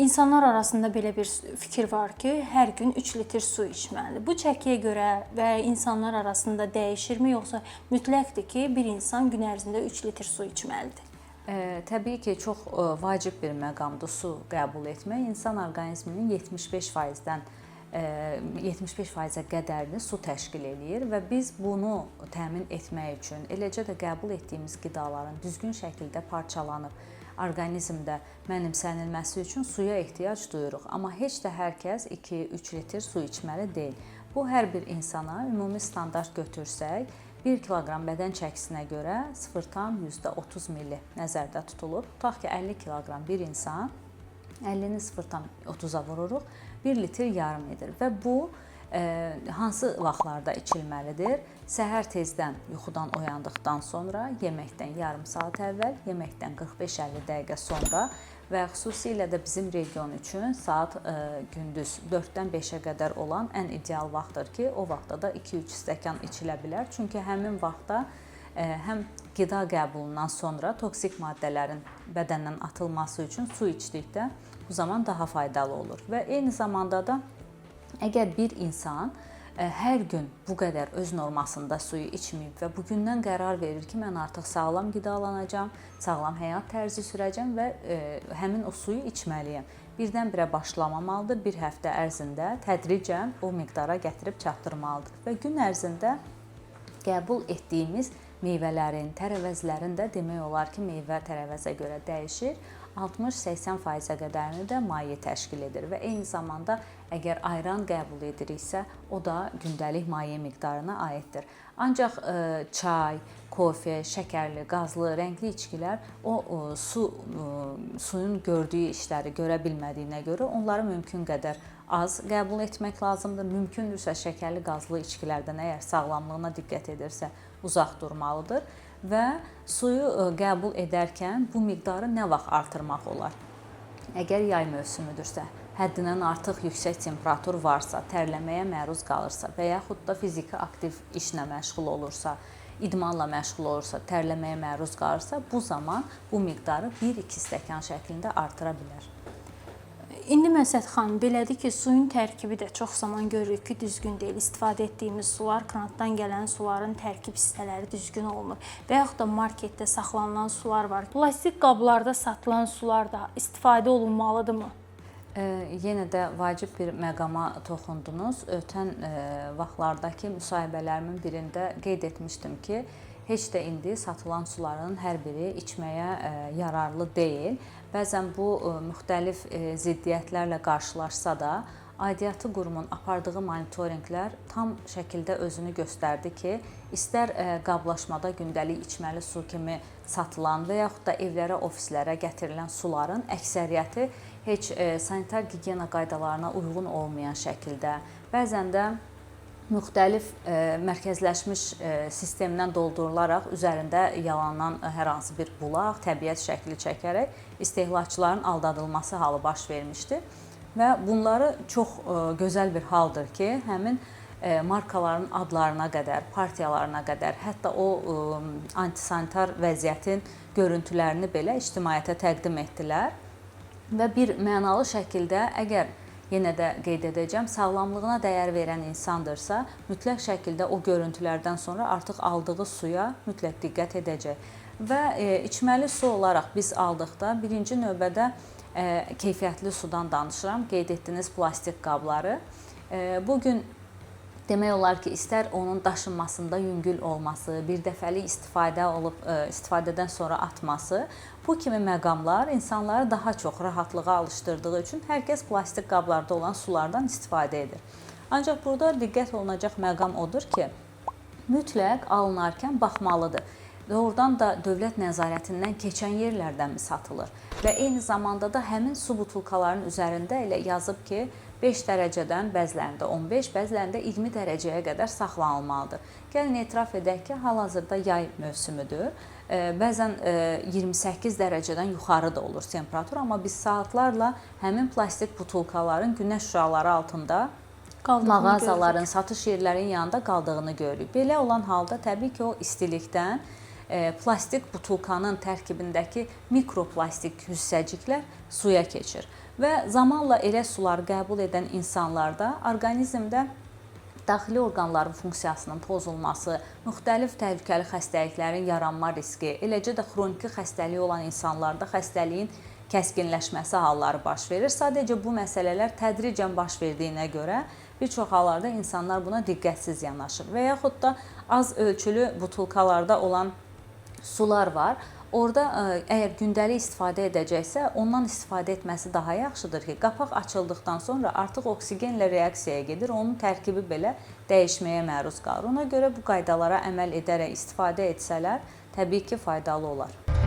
İnsanlar arasında belə bir fikir var ki, hər gün 3 litr su içməlidir. Bu çəkiyə görə və insanlar arasında dəyişirmi, yoxsa mütləqdir ki, bir insan gün ərzində 3 litr su içməlidir? Təbii ki, çox vacib bir məqamdır su qəbul etmək. İnsan orqanizminin 75%-dən 75%-ə qədərini su təşkil eləyir və biz bunu təmin etmək üçün, eləcə də qəbul etdiyimiz qidaların düzgün şəkildə parçalanıb orqanizmdə mənimsənilməsi üçün suya ehtiyac duyuruq. Amma heç də hər kəs 2-3 litr su içməli deyil. Bu, hər bir insana ümumi standart götürsək, 1 kiloqram bədən çəkisinə görə 0,30 ml nəzərdə tutulub. Tutaq ki, 50 kiloqram bir insan, 50-ni 0,30-a vururuq, 1 litr yarım edir və bu hansı vaxtlarda içilməlidir? Səhər tezdən yuxudan oyandıqdan sonra, yeməkdən yarım saat əvvəl, yeməkdən 45-50 dəqiqə sonra və xüsusilə də bizim region üçün saat gündüz 4-dən 5-ə qədər olan ən ideal vaxtdır ki, o vaxtda da 2-3 stəkan içilə bilər. Çünki həmin vaxtda həm qida qəbulundan sonra toksik maddələrin bədəndən atılması üçün su içdikdə bu zaman daha faydalı olur. Və eyni zamanda da əgər bir insan hər gün bu qədər öz normasında suyu içməyib və bugündən qərar verir ki, mən artıq sağlam qidalanacağam, sağlam həyat tərzi sürəcəm və həmin o suyu içməliyəm. Birdən-birə başlamamalıdır, bir həftə ərzində tədricən o miqdara gətirib çatdırmalıdır və gün ərzində qəbul etdiyimiz meyvələrin, tərəvəzlərin də demək olar ki, meyvə tərəvəzə görə dəyişir. 60-80%-ə qədərini də maye təşkil edir və eyni zamanda əgər ayran qəbul ediriksə, o da gündəlik maye miqdarına aiddir. Ancaq çay, kofe, şəkərli, qazlı, rəngli içkilər suyun gördüyü işləri görə bilmədiyinə görə onları mümkün qədər az qəbul etmək lazımdır. Mümkündürsə şəkərli, qazlı içkilərdən əgər sağlamlığına diqqət edirsə, uzaq durmalıdır. Və suyu qəbul edərkən bu miqdarı nə vaxt artırmaq olar? Əgər yay mövsümüdürsə, həddindən artıq yüksək temperatur varsa, tərləməyə məruz qalırsa və yaxud da fiziki aktiv işlə məşğul olursa, idmanla məşğul olursa, tərləməyə məruz qalırsa, bu zaman bu miqdarı 1-2 stəkan şəklində artıra bilər. İndi Məsəd xanım, belədir ki, suyun tərkibi də çox zaman görürük ki, düzgün deyil. İstifadə etdiyimiz sular, krandan gələn suların tərkib hissələri düzgün olmur və yaxud da marketdə saxlanılan sular var. Plastik qablarda satılan sular da istifadə olunmalıdırmı? Yenə də vacib bir məqama toxundunuz. Ötən vaxtlardakı müsahibələrimin birində qeyd etmişdim ki, heç də indi satılan suların hər biri içməyə yararlı deyil. Bəzən bu müxtəlif ziddiyyətlərlə qarşılaşsa da, aidiyyatı qurumun apardığı monitorinqlər tam şəkildə özünü göstərdi ki, istər qablaşmada gündəlik içməli su kimi satılan və yaxud da evlərə, ofislərə gətirilən suların əksəriyyəti heç sanitar gigiyena qaydalarına uyğun olmayan şəkildə, bəzən də müxtəlif mərkəzləşmiş sistemdən doldurularaq üzərində yalanan hər hansı bir bulaq, təbiət şəkli çəkərək istehlakçıların aldadılması halı baş vermişdi. Və bunları çox gözəl bir haldır ki, həmin markaların adlarına qədər, partiyalarına qədər, hətta o antisanitar vəziyyətin görüntülərini belə ictimaiyyətə təqdim etdilər. Və bir mənalı şəkildə, əgər yenə də qeyd edəcəm, sağlamlığına dəyər verən insandırsa, mütləq şəkildə o görüntülərdən sonra artıq aldığı suya mütləq diqqət edəcək. Və içməli su olaraq biz aldıqda birinci növbədə keyfiyyətli sudan danışıram, qeyd etdiyiniz plastik qabları. Bugün demək olar ki, istər onun daşınmasında yüngül olması, bir dəfəlik istifadədən sonra atması, bu kimi məqamlar insanları daha çox rahatlığa alışdırdığı üçün hər kəs plastik qablarda olan sulardan istifadə edir. Ancaq burada diqqət olunacaq məqam odur ki, mütləq alınarkən baxmalıdır. Doğrudan da dövlət nəzarətindən keçən yerlərdənmi satılır? Və eyni zamanda da həmin su butulkalarının üzərində elə yazıb ki, 5 dərəcədən bəzilərində 15, bəzilərində 20 dərəcəyə qədər saxlanılmalıdır. Gəlin etiraf edək ki, hal-hazırda yay mövsümüdür. Bəzən 28 dərəcədən yuxarı da olur temperatur, amma biz saatlarla həmin plastik butulkaların günəş şüaları altında mağazaların, satış yerlərinin yanında qaldığını görürük. Belə olan halda təbii ki, o istilikdən plastik butulkanın tərkibindəki mikroplastik hissəciklər suya keçir və zamanla elə sular qəbul edən insanlarda orqanizmdə daxili orqanların funksiyasının pozulması, müxtəlif təhlükəli xəstəliklərin yaranma riski, eləcə də xroniki xəstəliyi olan insanlarda xəstəliyin kəskinləşməsi halları baş verir. Sadəcə bu məsələlər tədricən baş verdiyinə görə bir çox hallarda insanlar buna diqqətsiz yanaşır və yaxud da az ölçülü butulkalarda olan sular var. Orada əgər gündəlik istifadə edəcəksə, ondan istifadə etməsi daha yaxşıdır ki, qapaq açıldıqdan sonra artıq oksigenlə reaksiyaya gedir, onun tərkibi belə dəyişməyə məruz qalır. Ona görə bu qaydalara əməl edərək istifadə etsələr, təbii ki, faydalı olar.